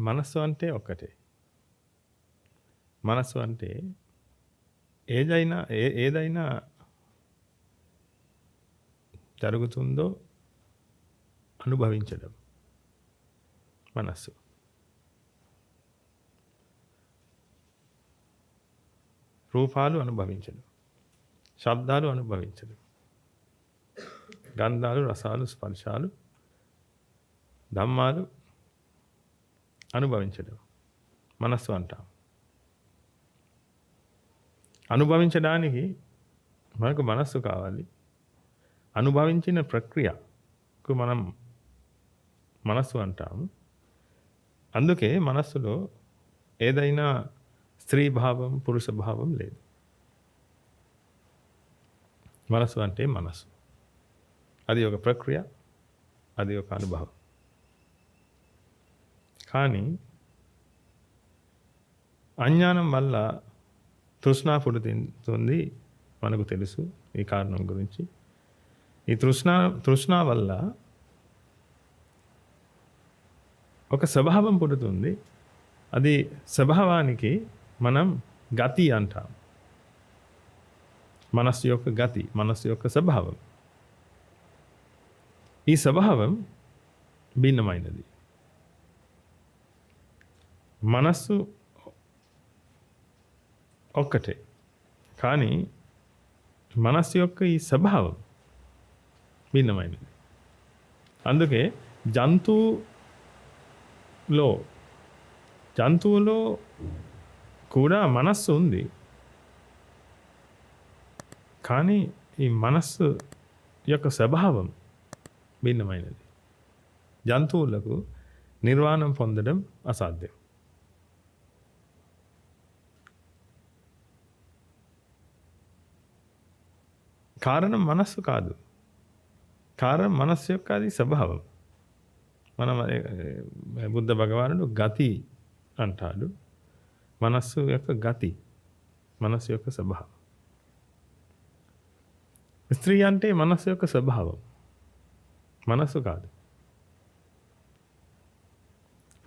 మనస్సు అంటే ఒక్కటే. మనస్సు అంటే ఏదైనా జరుగుతుందో అనుభవించడం మనస్సు. రూపాలు అనుభవించడం, శబ్దాలు అనుభవించడం, గంధాలు, రసాలు, స్పర్శాలు, ధమ్మాలు అనుభవించడం మనస్సు అంటాం. అనుభవించడానికి మనకు మనస్సు కావాలి. అనుభవించిన ప్రక్రియకు మనం మనస్సు అంటాము. అందుకే మనస్సులో ఏదైనా స్త్రీ భావం, పురుష భావం లేదు. మనస్సు అంటే మనస్సు. అది ఒక ప్రక్రియ, అది ఒక అనుభవం. కానీ అజ్ఞానం వల్ల తృష్ణ పుడుతుంది, మనకు తెలుసు ఈ కారణం గురించి. ఈ తృష్ణ వల్ల ఒక స్వభావం పుడుతుంది. అది స్వభావానికి మనం గతి అంటాం. మనస్సు యొక్క గతి, మనస్సు యొక్క స్వభావం. ఈ స్వభావం భిన్నమైనది. మనస్సు ఒక్కటే, కానీ మనస్సు యొక్క ఈ స్వభావం భిన్నమైనది. అందుకే జంతువులో కూడా మనస్సు ఉంది, కానీ ఈ మనస్సు యొక్క స్వభావం భిన్నమైనది. జంతువులకు నిర్వాణం పొందడం అసాధ్యం. కారణం మనస్సు కాదు, కారణం మనస్సు యొక్క అది స్వభావం. మనం బుద్ధ భగవానుడు గతి అంటాడు. మనస్సు యొక్క గతి, మనస్సు యొక్క స్వభావం. స్త్రీ అంటే మనస్సు యొక్క స్వభావం, మనస్సు కాదు.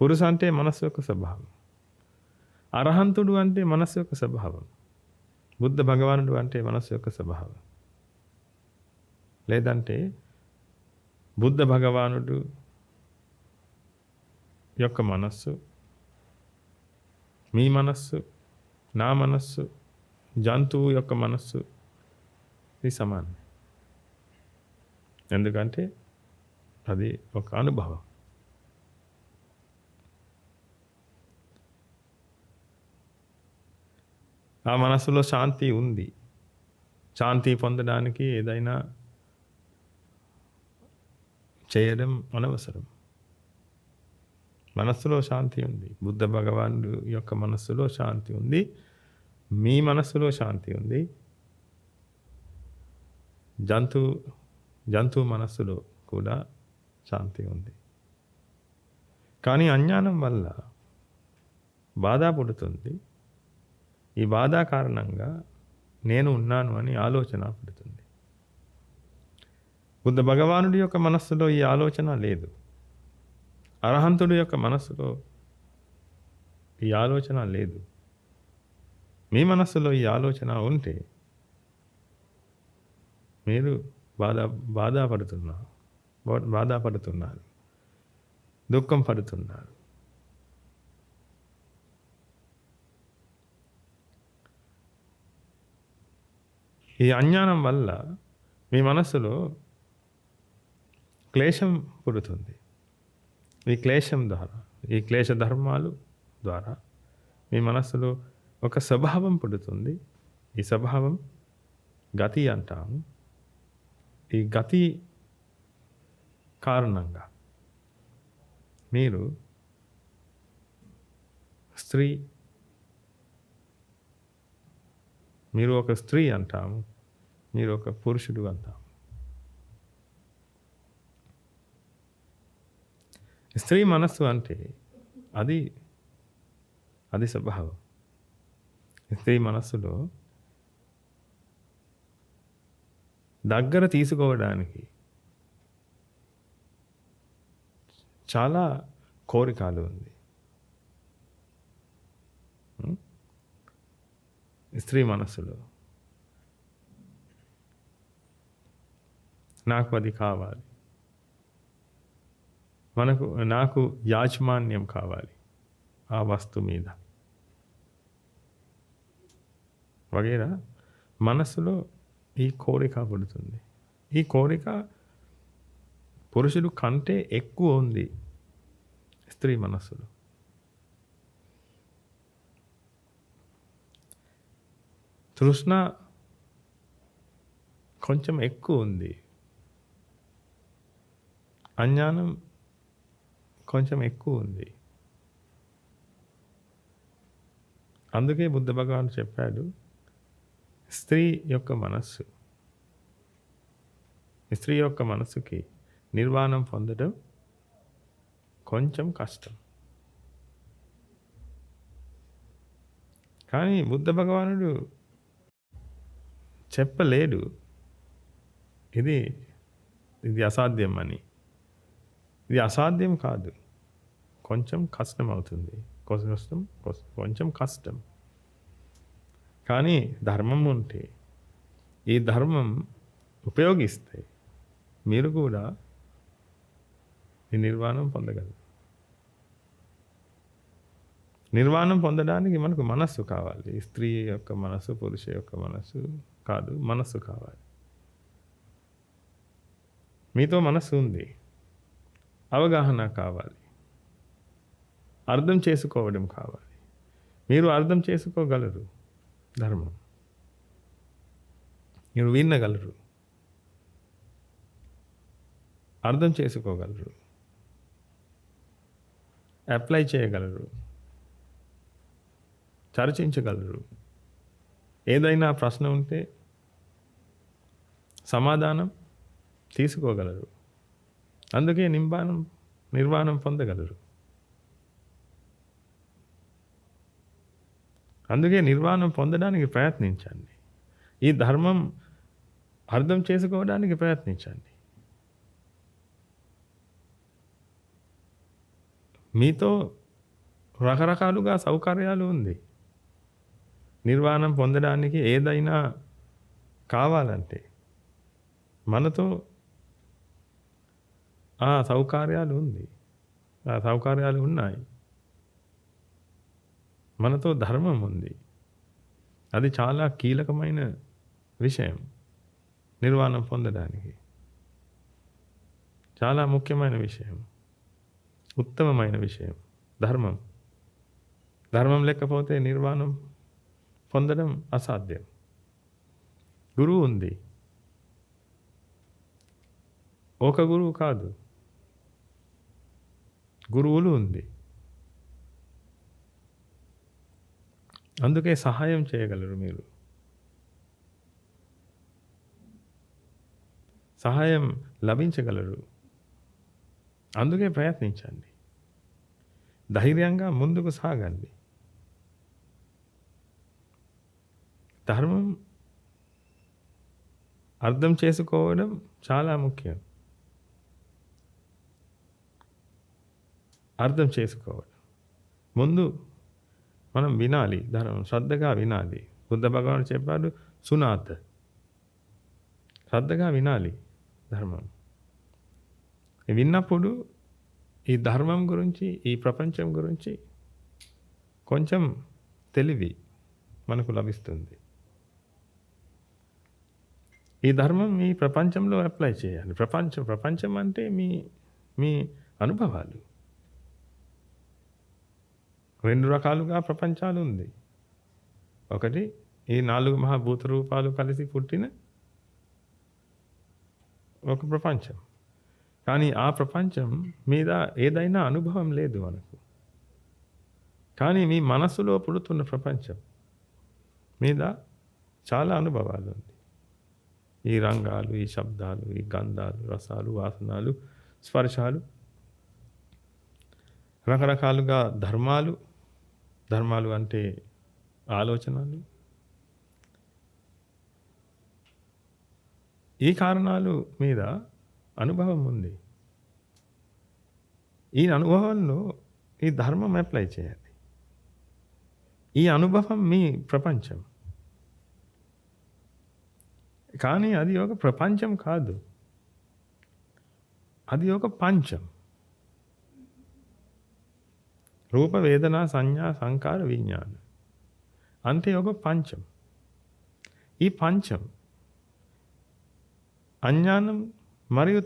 పురుష అంటే మనస్సు యొక్క స్వభావం. అర్హంతుడు అంటే మనస్సు యొక్క స్వభావం. బుద్ధ భగవానుడు అంటే మనస్సు యొక్క స్వభావం. లేదంటే బుద్ధ భగవానుడు యొక్క మనస్సు, మీ మనస్సు, నా మనస్సు, జంతువు యొక్క మనస్సు ఇది సమానం. ఎందుకంటే అది ఒక అనుభవం. ఆ మనస్సులో శాంతి ఉంది. శాంతి పొందడానికి ఏదైనా చేయడం అనవసరం. మనస్సులో శాంతి ఉంది. బుద్ధ భగవానుడు యొక్క మనస్సులో శాంతి ఉంది. మీ మనస్సులో శాంతి ఉంది. జంతువు మనస్సులో కూడా శాంతి ఉంది. కానీ అజ్ఞానం వల్ల బాధ పుడుతుంది. ఈ బాధ కారణంగా నేను ఉన్నాను అని ఆలోచన పుడుతుంది. బుద్ధ భగవానుడి యొక్క మనస్సులో ఈ ఆలోచన లేదు. అర్హంతుడి యొక్క మనస్సులో ఈ ఆలోచన లేదు. మీ మనస్సులో ఈ ఆలోచన ఉంటే మీరు బాధపడుతున్నారు, దుఃఖం పడుతున్నారు. ఈ అజ్ఞానం వల్ల మీ మనస్సులో క్లేశం పుడుతుంది. ఈ క్లేశం ద్వారా, ఈ క్లేశ ధర్మాలు ద్వారా మీ మనస్సులో ఒక స్వభావం పుడుతుంది. ఈ స్వభావం గతి అంటాము. ఈ గతి కారణంగా మీరు ఒక స్త్రీ అంటాము, మీరు ఒక పురుషుడు అంటాము. స్త్రీ మనస్సు అంటే అది స్వభావం. స్త్రీ మనస్సులో దగ్గర తీసుకోవడానికి చాలా కోరికలు ఉంది. స్త్రీ మనస్సులో నాకు అది కావాలి, నాకు యాజమాన్యం కావాలి ఆ వస్తు మీద వగేరా. మనస్సులో ఈ కోరిక పుడుతుంది. ఈ కోరిక పురుషుడు కంటే ఎక్కువ ఉంది స్త్రీ మనస్సులో. తృష్ణ కొంచెం ఎక్కువ ఉంది, అజ్ఞానం కొంచెం ఎక్కువ ఉంది. అందుకే బుద్ధ భగవాన్ చెప్పాడు, స్త్రీ యొక్క మనస్సుకి నిర్వాణం పొందడం కొంచెం కష్టం. కానీ బుద్ధ భగవానుడు చెప్పలేడు ఇది అసాధ్యం అని. ఇది అసాధ్యం కాదు, కొంచెం కష్టం అవుతుంది, కొంచెం కష్టం. కానీ ధర్మం ఉంటే, ఈ ధర్మం ఉపయోగిస్తే మీరు కూడా ఈ నిర్వాణం పొందగలరు. నిర్వాణం పొందడానికి మనకు మనస్సు కావాలి. స్త్రీ యొక్క మనస్సు, పురుష యొక్క మనస్సు కాదు, మనస్సు కావాలి. మీతో మనస్సు ఉంది, అవగాహన కావాలి, అర్థం చేసుకోవడం కావాలి. మీరు అర్థం చేసుకోగలరు ధర్మం, మీరు వినగలరు, అర్థం చేసుకోగలరు, అప్లై చేయగలరు, చర్చించగలరు. ఏదైనా ప్రశ్న ఉంటే సమాధానం తీసుకోగలరు. అందుకే నిర్వాణం పొందగలరు. అందుకే నిర్వాణం పొందడానికి ప్రయత్నించండి. ఈ ధర్మం అర్థం చేసుకోవడానికి ప్రయత్నించండి. మీతో రకరకాలుగా సౌకర్యాలు ఉంది. నిర్వాణం పొందడానికి ఏదైనా కావాలంటే మనతో ఆ సౌకర్యాలు ఉన్నాయి. మనతో ధర్మం ఉంది. అది చాలా కీలకమైన విషయం. నిర్వాణం పొందడానికి చాలా ముఖ్యమైన విషయం, ఉత్తమమైన విషయం ధర్మం లేకపోతే నిర్వాణం పొందడం అసాధ్యం. గురువు ఉంది, ఒక గురువు కాదు, గురువులు ఉంది. అందుకే సహాయం చేయగలరు మీరు. సహాయం లభించగలరు. అందుకే ప్రయత్నించండి. ధైర్యంగా ముందుకు సాగండి. ధర్మం అర్థం చేసుకోవడం చాలా ముఖ్యం. అర్థం చేసుకోవడం ముందు మనం వినాలి, ధర్మం శ్రద్ధగా వినాలి. బుద్ధ భగవానుడు చెప్పాడు, సునాత్, శ్రద్ధగా వినాలి ధర్మం. విన్నప్పుడు ఈ ధర్మం గురించి, ఈ ప్రపంచం గురించి కొంచెం తెలివి మనకు లభిస్తుంది. ఈ ధర్మం మీ ప్రపంచంలో అప్లై చేయాలి. ప్రపంచం అంటే మీ అనుభవాలు. 2 రకాలుగా ప్రపంచాలు ఉంది. ఒకటి ఈ 4 మహాభూత రూపాలు కలిసి పుట్టిన ఒక ప్రపంచం. కానీ ఆ ప్రపంచం మీద ఏదైనా అనుభవం లేదు మనకు. కానీ మీ మనస్సులో పుడుతున్న ప్రపంచం మీద చాలా అనుభవాలు ఉంది. ఈ రంగాలు, ఈ శబ్దాలు, ఈ గంధాలు, రసాలు, వాసనాలు, స్పర్శాలు, రకరకాలుగా ధర్మాలు అంటే ఆలోచనలు. ఈ కారణాలు మీద అనుభవం ఉంది. ఈ అనుభవంలో ఈ ధర్మం అప్లై చేయాలి. ఈ అనుభవం మీ ప్రపంచం. కానీ అది ఒక ప్రపంచం కాదు. అది ఒక పంచం. రూప, వేదన, సంజ్ఞ, సంకార, విజ్ఞానం. అంటే ఒక పంచం. ఈ పంచం అజ్ఞానం మరియు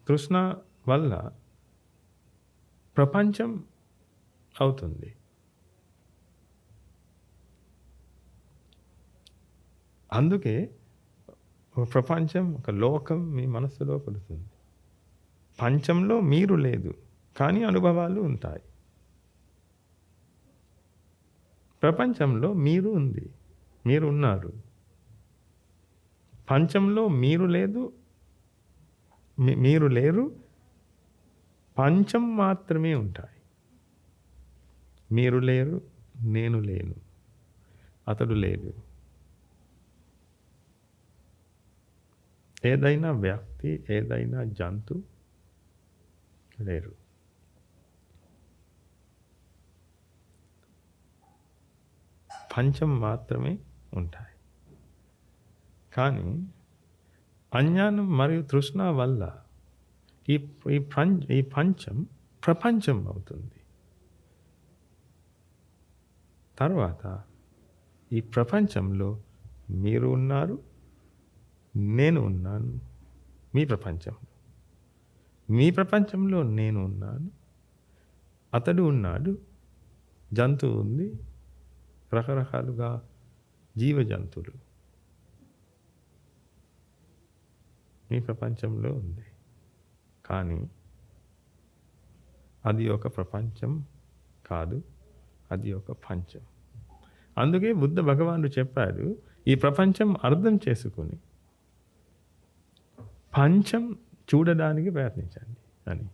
తృష్ణ వల్ల ప్రపంచం అవుతుంది. అందుకే ఒక ప్రపంచం, ఒక లోకం మీ మనస్సులో పడుతుంది. పంచంలో మీరు లేదు, కానీ అనుభవాలు ఉంటాయి. ప్రపంచంలో మీరు ఉంది, మీరు ఉన్నారు. పంచంలో మీరు లేదు, మీరు లేరు. పంచం మాత్రమే ఉంటాయి. మీరు లేరు, నేను లేను, అతడు లేడు. ఏదైనా వ్యక్తి, ఏదైనా జంతు లేరు. పంచం మాత్రమే ఉంటాయి. కానీ అజ్ఞానం మరియు తృష్ణ వల్ల ఈ పంచం ప్రపంచం అవుతుంది. తర్వాత ఈ ప్రపంచంలో మీరు ఉన్నారు, నేను ఉన్నాను. మీ ప్రపంచంలో, మీ ప్రపంచంలో నేను ఉన్నాను, అతడు ఉన్నాడు, జంతువు ఉంది, రకరకాలుగా జీవజంతువులు మీ ప్రపంచంలో ఉంది. కానీ అది ఒక ప్రపంచం కాదు, అది ఒక పంచం. అందుకే బుద్ధ భగవానుడు చెప్పాడు, ఈ ప్రపంచం అర్థం చేసుకుని పంచం చూడడానికి ప్రయత్నించండి అని.